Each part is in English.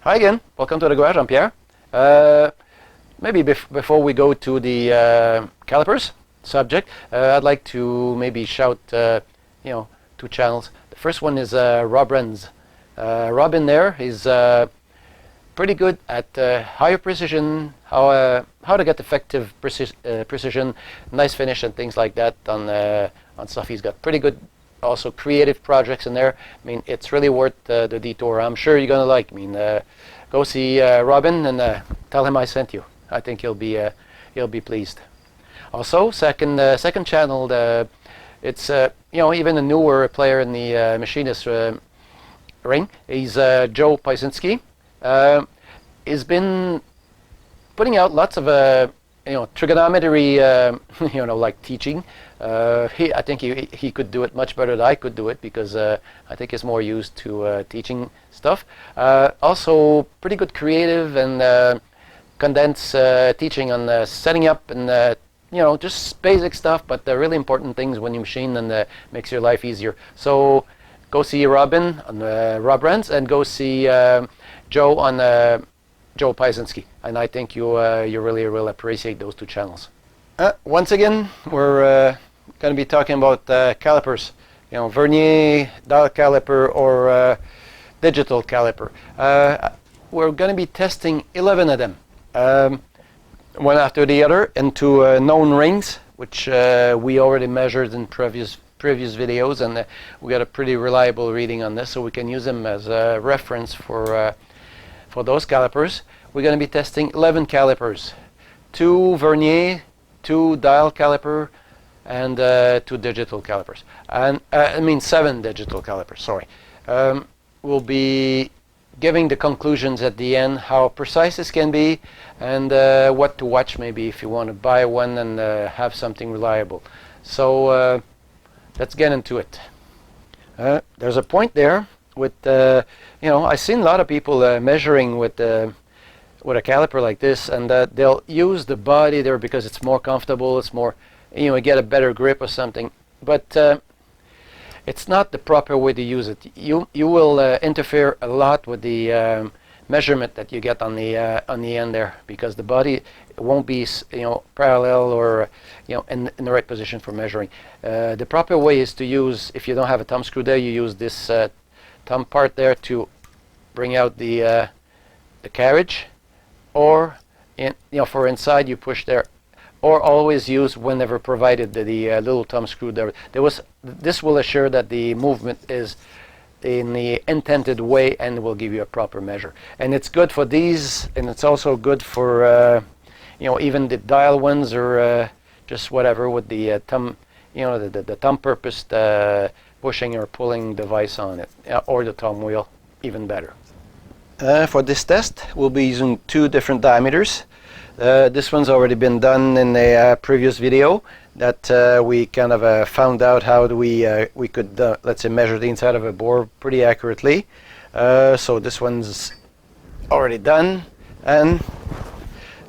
Hi again, welcome to the garage. I'm Pierre. Maybe before we go to the calipers subject, I'd like to maybe shout, two channels. The first one is Rob Renz. Rob in there, he's pretty good at higher precision, how to get effective precision, nice finish and things like that on stuff. He's got pretty good also creative projects in there. I mean, it's really worth the detour. I'm sure you're gonna like. I mean, go see Robin and tell him I sent you. I think he'll be pleased. Also, second channel, it's even a newer player in the machinist ring. He's Joe Piesinski. He's been putting out lots of trigonometry, like teaching. I think he could do it much better than I could do it, because I think he's more used to teaching stuff. Also, pretty good creative and condensed teaching on setting up and just basic stuff, but the really important things when you machine, and makes your life easier. So go see Robin on Rob Renz, and go see Joe on Joe Piesinski, and I think you really will appreciate those two channels. Once again, we're going to be talking about calipers, Vernier, dial caliper, or digital caliper. We're going to be testing 11 of them, one after the other, into known rings, which we already measured in previous videos, and we got a pretty reliable reading on this, so we can use them as a reference for those calipers. We're going to be testing 11 calipers, 2 Vernier, 2 dial caliper, and 2 digital calipers. And 7 digital calipers, sorry. We'll be giving the conclusions at the end, how precise this can be, and what to watch maybe if you want to buy one and have something reliable. So let's get into it. There's a point there with, I've seen a lot of people measuring with a caliper like this, and they'll use the body there because it's more comfortable, it's more, you get a better grip or something, but it's not the proper way to use it. You will interfere a lot with the measurement that you get on the end there, because the body won't be parallel or in the right position for measuring. The proper way is to use, if you don't have a thumb screw there, you use this thumb part there to bring out the carriage, or for inside you push there, or always use, whenever provided, the little thumb screw there. This will assure that the movement is in the intended way and will give you a proper measure. And it's good for these, and it's also good for even the dial ones, or just whatever with the thumb, the thumb purposed pushing or pulling device on it, or the thumb wheel, even better. For this test, we'll be using 2 different diameters. This one's already been done in a previous video that we kind of found out how we could, let's say, measure the inside of a bore pretty accurately. So this one's already done, and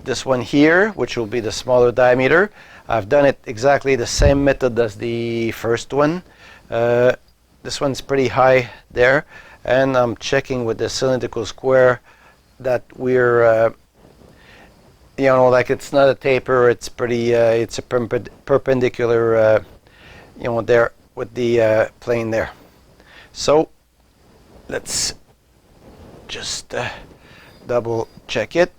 this one here, which will be the smaller diameter, I've done it exactly the same method as the first one. This one's pretty high there, and I'm checking with the cylindrical square that we're like it's not a taper, it's pretty it's a perpendicular there with the plane there. So let's just double check it.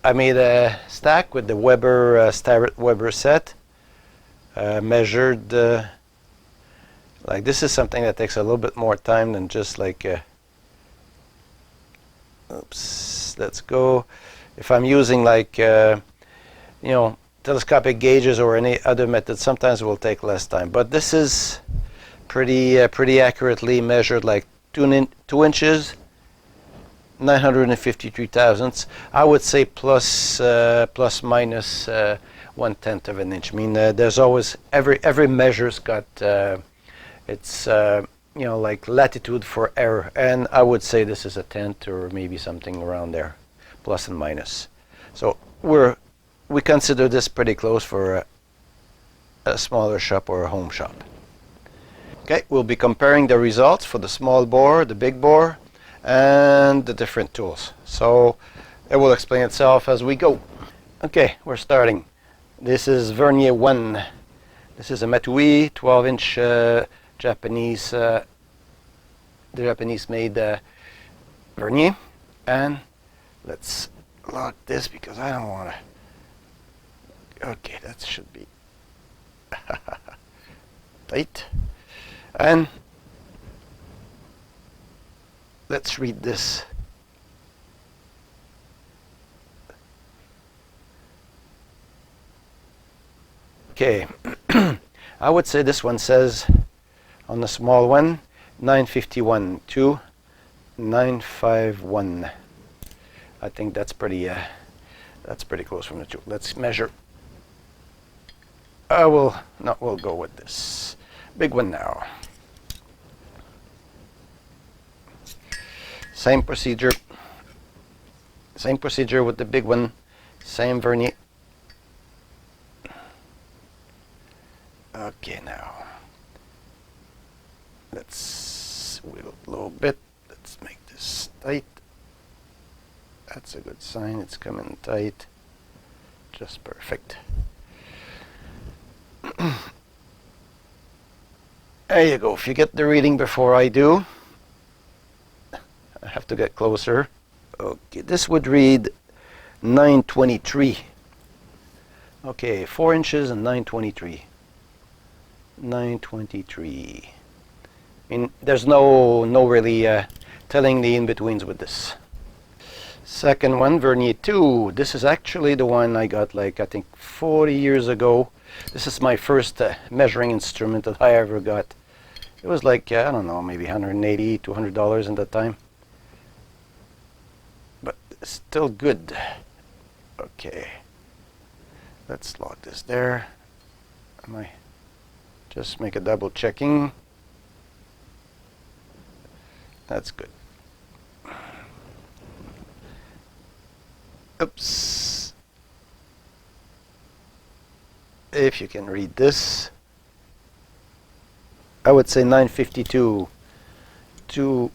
I made a stack with the Weber Starrett Weber set, measured like this is something that takes a little bit more time than just like oops, let's go. If I'm using like telescopic gauges or any other method, sometimes it will take less time, but this is pretty accurately measured, like 2 inches, 953 thousandths. I would say plus minus 1/10 of an inch. I mean, there's always every measure's got its like latitude for error, and I would say this is a 1/10 or maybe something around there, plus and minus. So we consider this pretty close for a smaller shop or a home shop. Okay, we'll be comparing the results for the small bore, the big bore, and the different tools. So it will explain itself as we go. Okay, we're starting. This is Vernier 1. This is a Mitutoyo 12-inch Japanese made Vernier. And let's lock this because I don't want to. Okay, that should be tight. And let's read this. Okay, I would say this one says on the small one 951 to 951. I think that's pretty close from the two. Let's measure. We'll go with this big one now. Same procedure with the big one. Same Vernier. Okay, now let's wiggle a little bit. Let's make this tight. That's a good sign. It's coming tight. Just perfect. There you go. If you get the reading before I do, I have to get closer. Okay, this would read 923. Okay, 4 inches and 923. 923. I mean, there's no really telling the in-betweens with this. Second one, Vernier 2. This is actually the one I got like I think 40 years ago. This is my first measuring instrument that I ever got. It was like I don't know, maybe $180, $200 in that time. But it's still good. Okay. Let's lock this there. Just make a double checking. That's good. Oops. If you can read this, I would say 952. 2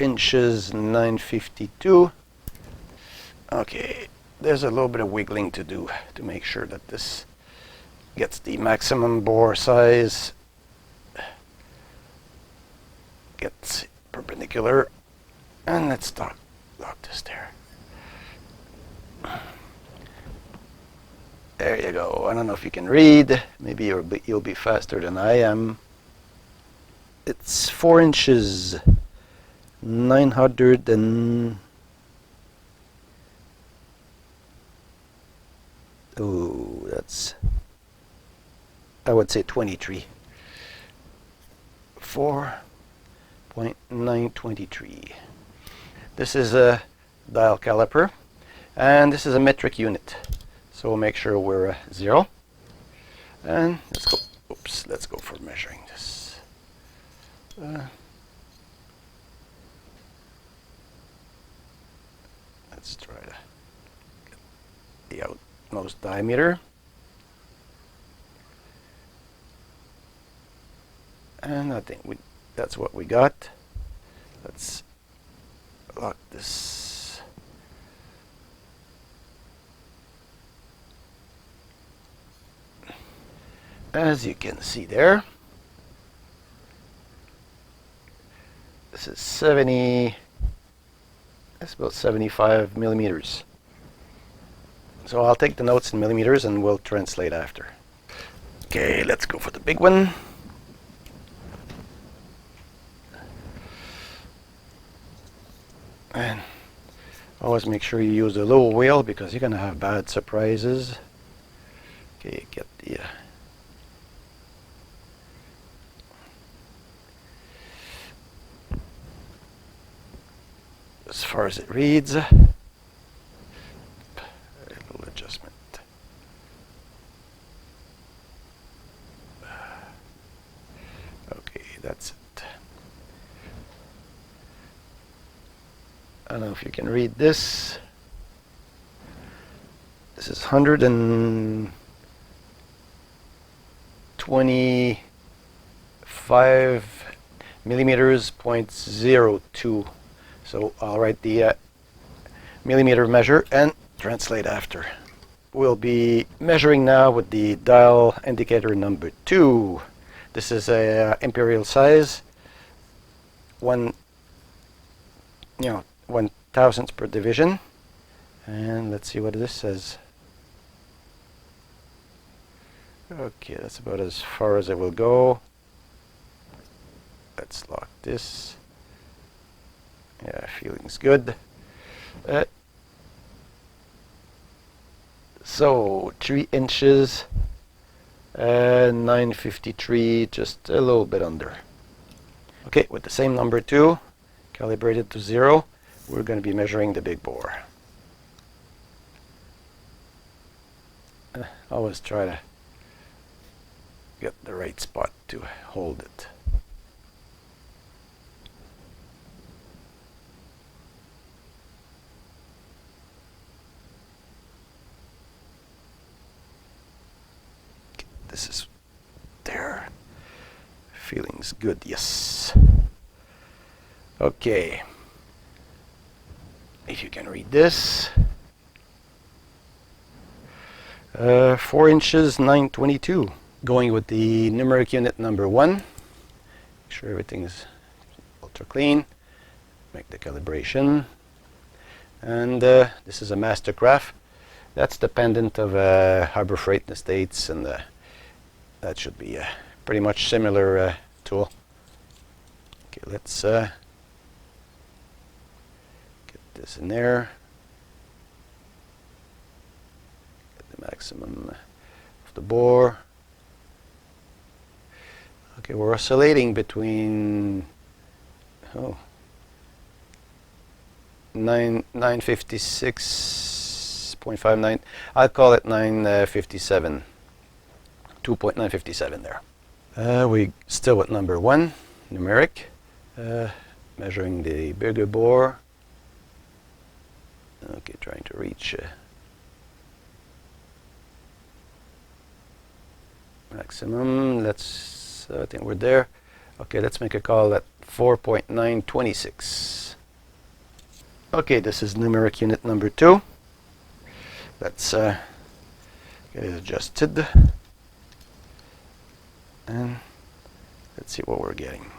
inches, 952. Okay, there's a little bit of wiggling to do to make sure that this gets the maximum bore size, gets perpendicular, and let's lock this there. There you go. I don't know if you can read. Maybe you'll be faster than I am. It's 4 inches, 900 and that's I would say 23. 4.923. This is a dial caliper, and this is a metric unit. So we'll make sure we're 0. And let's go. Oops, let's go for measuring this. Let's try to get the outmost diameter. And I think that's what we got. Let's lock this. As you can see there, this is 70, that's about 75 millimeters. So I'll take the notes in millimeters and we'll translate after. Okay, let's go for the big one. And always make sure you use the low wheel because you're gonna have bad surprises. Okay, get the as far as it reads, a little adjustment. Okay, that's it. I don't know if you can read this. This is 125 millimeters, 0.02 So I'll write the millimeter measure and translate after. We'll be measuring now with the dial indicator number 2. This is a imperial size, 1/1000th per division. And let's see what this says. Okay, that's about as far as it will go. Let's lock this. Yeah, feeling's good. So 3 inches, 953, just a little bit under. Okay, with the same number 2, calibrated to 0, we're going to be measuring the big bore. Always try to get the right spot to hold it. This is there. Feeling's good, yes. Okay. If you can read this. 4 inches, 922. Going with the numeric unit number 1. Make sure everything is ultra clean. Make the calibration. And this is a Mastercraft. That's the pendant of Harbor Freight in the States, and that should be a pretty much similar tool. Okay, let's get this in there. Get the maximum of the bore. Okay, we're oscillating between 956.59. I'll call it 957. 2.957 there. We still at number 1, numeric. Measuring the bigger bore. Okay, trying to reach maximum. Let's. I think we're there. Okay, let's make a call at 4.926. Okay, this is numeric unit number 2. Let's get it adjusted. And let's see what we're getting.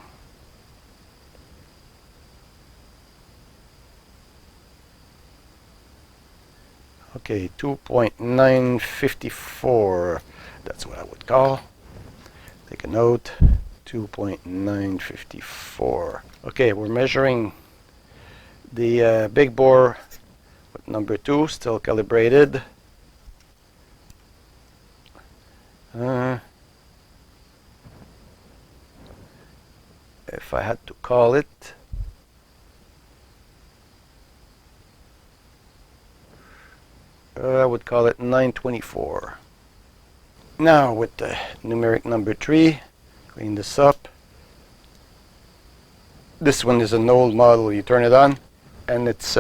Okay, 2.954. That's what I would call. Take a note. 2.954. Okay, we're measuring the big bore with number 2, still calibrated. If I had to call it, I would call it 924. Now with the numeric number 3, clean this up. This one is an old model. You turn it on and it's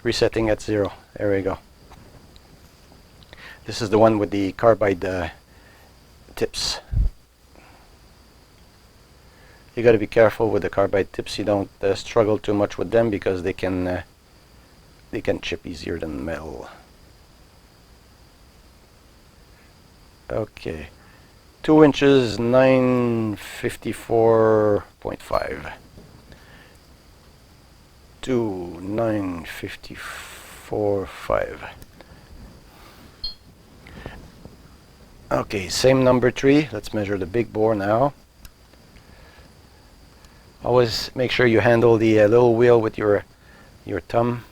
resetting at 0. There we go. This is the one with the carbide tips. You got to be careful with the carbide tips. You don't struggle too much with them because they can chip easier than metal. Okay, 2 inches, 954.5. 954.5. Okay, same number 3. Let's measure the big bore now. Always make sure you handle the little wheel with your thumb.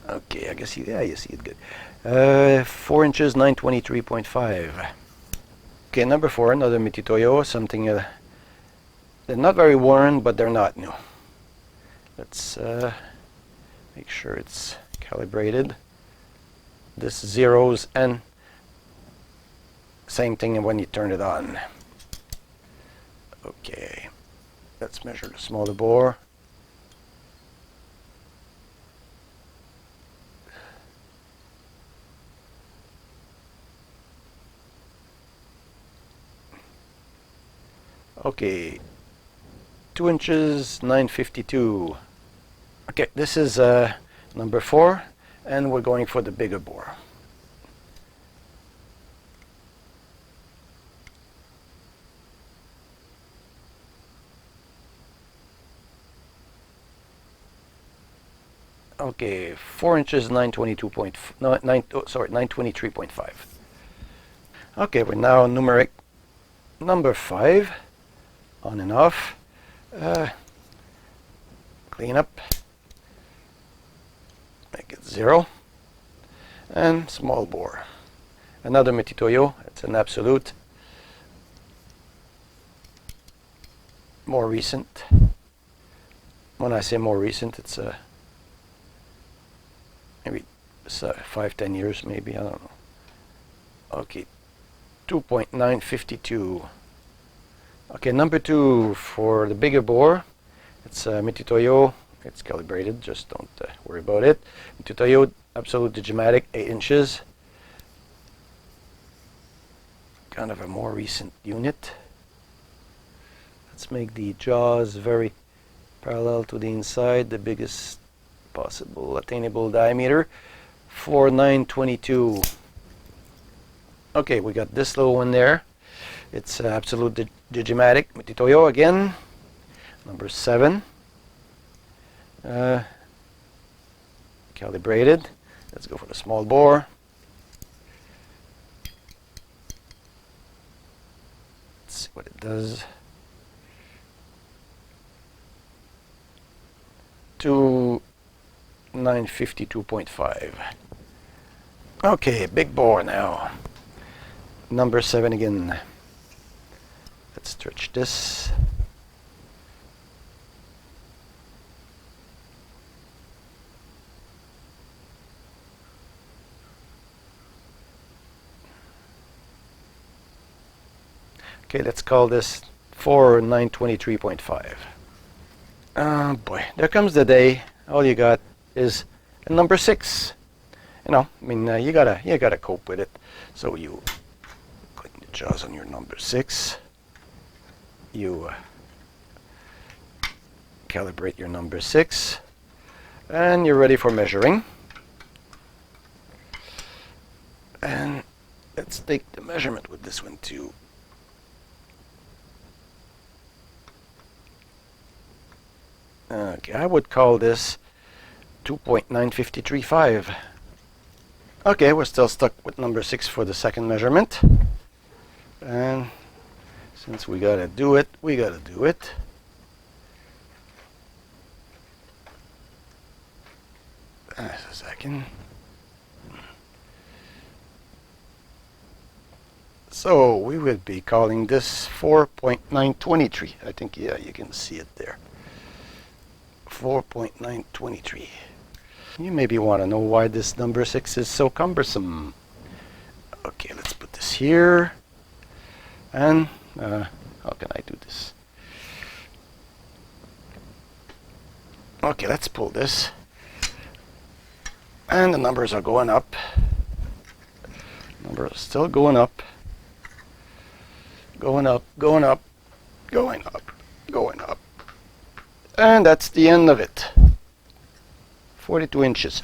Okay, I guess you see it good. 4 inches, 923.5. Okay, number 4, another Mitutoyo, something they're not very worn, but they're not new. Let's make sure it's calibrated. This zeros and same thing when you turn it on. Okay, let's measure the smaller bore. Okay, 2 inches 952. Okay, this is number 4, and we're going for the bigger bore. Okay, 4 inches 922 point no, 9 oh, sorry 923.5. Okay, we're now numeric number 5, on and off. Clean up, make it 0, and small bore. Another Mitutoyo. It's an absolute, more recent. When I say more recent, it's maybe 5-10 years, maybe, I don't know. Okay, 2.952. Okay, number 2 for the bigger bore. It's Mitutoyo. It's calibrated, just don't worry about it. Mitutoyo absolute digimatic, 8 inches. Kind of a more recent unit. Let's make the jaws very parallel to the inside, the biggest possible attainable diameter, 4922. Okay, we got this little one there. It's absolute digimatic Mitutoyo again, number 7. Calibrated. Let's go for the small bore. Let's see what it does. 952.5. Okay, big bore now. Number 7 again. Let's stretch this. Okay, let's call this 923.5. Oh boy, there comes the day. All you got is a number 6. You know, I mean, you gotta cope with it. So you clean the jaws on your number 6. You calibrate your number 6, and you're ready for measuring. And let's take the measurement with this one too. Okay, I would call this 2.953.5. Okay, we're still stuck with number 6 for the second measurement. And since we gotta do it, we gotta do it. Just a second. So we would be calling this 4.923. I think, yeah, you can see it there. 4.923. You maybe want to know why this number 6 is so cumbersome. Okay, let's put this here. And how can I do this? Okay, let's pull this. And the numbers are going up. Numbers are still going up. Going up, going up, going up, going up. And that's the end of it. 42 inches.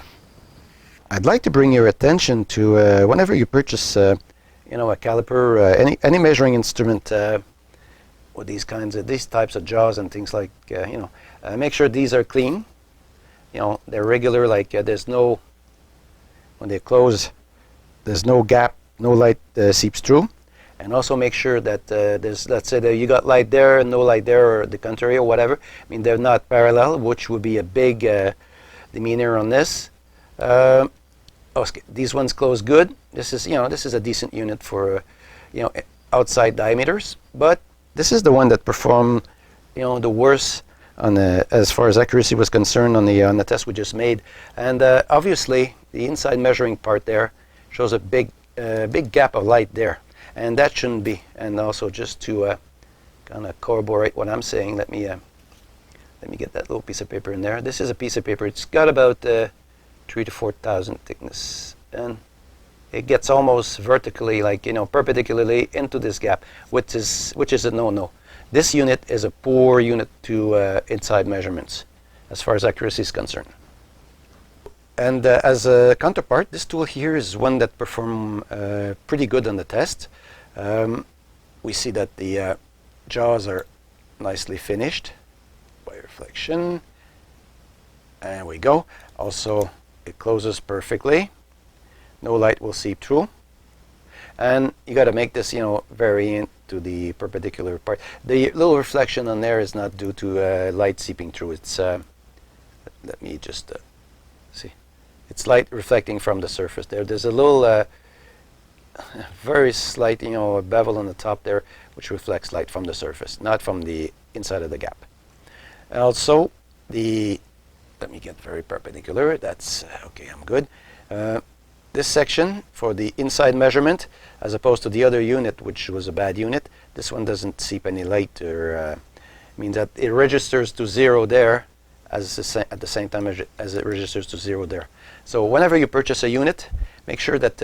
I'd like to bring your attention to whenever you purchase, you know, a caliper, any measuring instrument with these types of jaws and things like, you know, make sure these are clean. You know, they're regular. Like there's no, when they close, there's no gap, no light seeps through. And also make sure that there's, let's say that you got light there and no light there, or the contrary, or whatever. I mean, they're not parallel, which would be a big demeanor on this. Okay, these ones close good. This is, you know, this is a decent unit for, you know, outside diameters. But this is the one that performed, you know, the worst on the, as far as accuracy was concerned on the test we just made. And obviously, the inside measuring part there shows a big gap of light there. And that shouldn't be. And also, just to kind of corroborate what I'm saying, let me get that little piece of paper in there. This is a piece of paper. It's got about 3,000 to 4,000 thickness, and it gets almost vertically, like, you know, perpendicularly into this gap, which is a no-no. This unit is a poor unit to inside measurements as far as accuracy is concerned. And as a counterpart, this tool here is one that performed pretty good on the test. We see that the jaws are nicely finished by reflection. There we go. Also, it closes perfectly. No light will seep through. And you got to make this, vary into the perpendicular part. The little reflection on there is not due to light seeping through. It's let me just see. It's light reflecting from the surface there. There's a little very slight, bevel on the top there, which reflects light from the surface, not from the inside of the gap. And also, let me get very perpendicular. That's okay. I'm good. This section for the inside measurement, as opposed to the other unit, which was a bad unit, this one doesn't seep any light, or means that it registers to 0 there, at the same time as it registers to 0 there. So whenever you purchase a unit, make sure that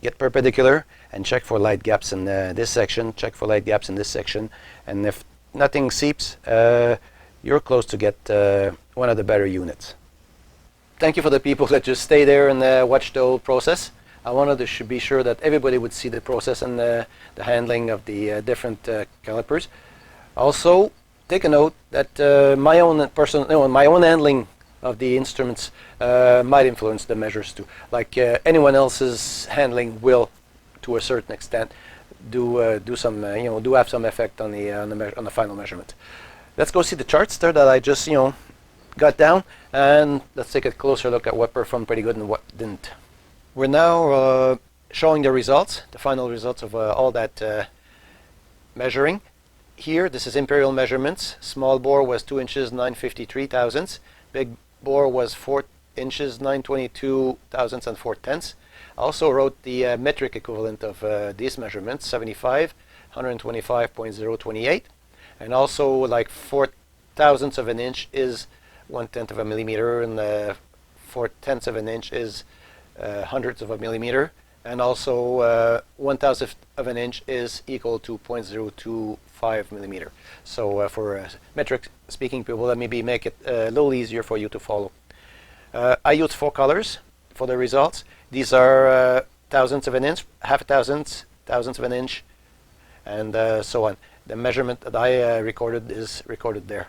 get perpendicular and check for light gaps in this section, check for light gaps in this section, and if nothing seeps, you're close to get one of the better units. Thank you for the people that just stay there and watch the whole process. I wanted to be sure that everybody would see the process and the handling of the different calipers. Also, take a note that my own handling of the instruments might influence the measures too. Like anyone else's handling will, to a certain extent, do have some effect on the final measurement. Let's go see the charts there that I just got down, and let's take a closer look at what performed pretty good and what didn't. We're now showing the results, the final results of all that measuring. Here, this is imperial measurements. Small bore was 2 inches 953 thousandths. Big bore was 4 inches 922 thousandths and 4 tenths. I also wrote the metric equivalent of these measurements, 75, 125.028, and also like 4 thousandths of an inch is 1/10 of a millimeter, and 4 tenths of an inch is hundredths of a millimeter, and also 1/1000th of an inch is equal to 0.025 millimeter. So for metric speaking people, that maybe make it a little easier for you to follow. I used 4 colors for the results. These are thousandths of an inch, half a thousandths, thousandths of an inch, and so on. The measurement that I recorded is recorded there.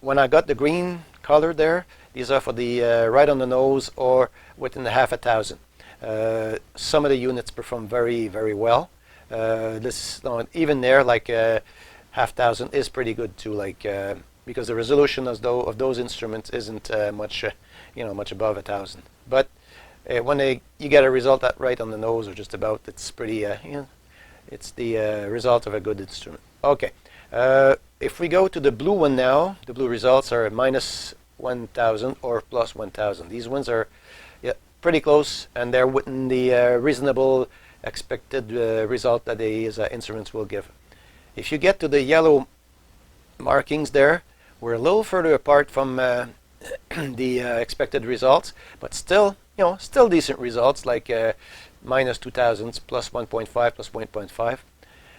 When I got the green color there, these are for the right on the nose or within the half a thousand. Some of the units perform very, very well. Even there, like half thousand is pretty good too. Because the resolution of those instruments isn't much above 1,000. But when you get a result that right on the nose or just about, it's pretty. It's the result of a good instrument. Okay. If we go to the blue one now, the blue results are minus 1,000 or plus 1,000. These ones are pretty close, and they're within the reasonable expected result that these instruments will give. If you get to the yellow markings there, we're a little further apart from the expected results, but still decent results, like minus 2 thousandths, plus 1.5, plus 1.5.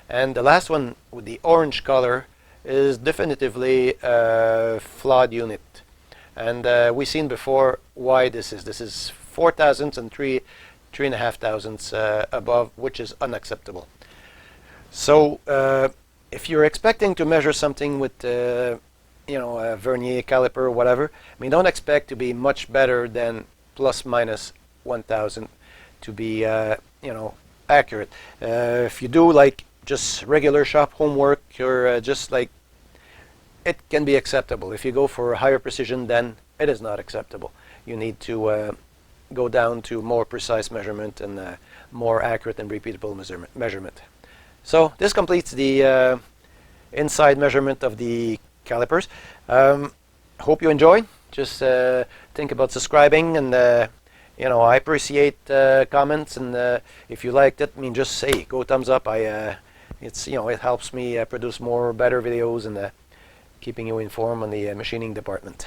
And the last one with the orange color is definitively a flawed unit, and we've seen before why this is. This is 4 thousandths and 3.5 thousandths above, which is unacceptable. So if you're expecting to measure something with a Vernier, caliper, or whatever, don't expect to be much better than plus minus 1,000 to be accurate. If you do like just regular shop homework, or just like, it can be acceptable. If you go for higher precision, then it is not acceptable. You need to go down to more precise measurement and more accurate and repeatable measurement. So this completes the inside measurement of the calipers. Hope you enjoyed. Just think about subscribing, and I appreciate comments, and if you liked it, just say, go thumbs up. It helps me produce better videos, and keeping you informed on the machining department.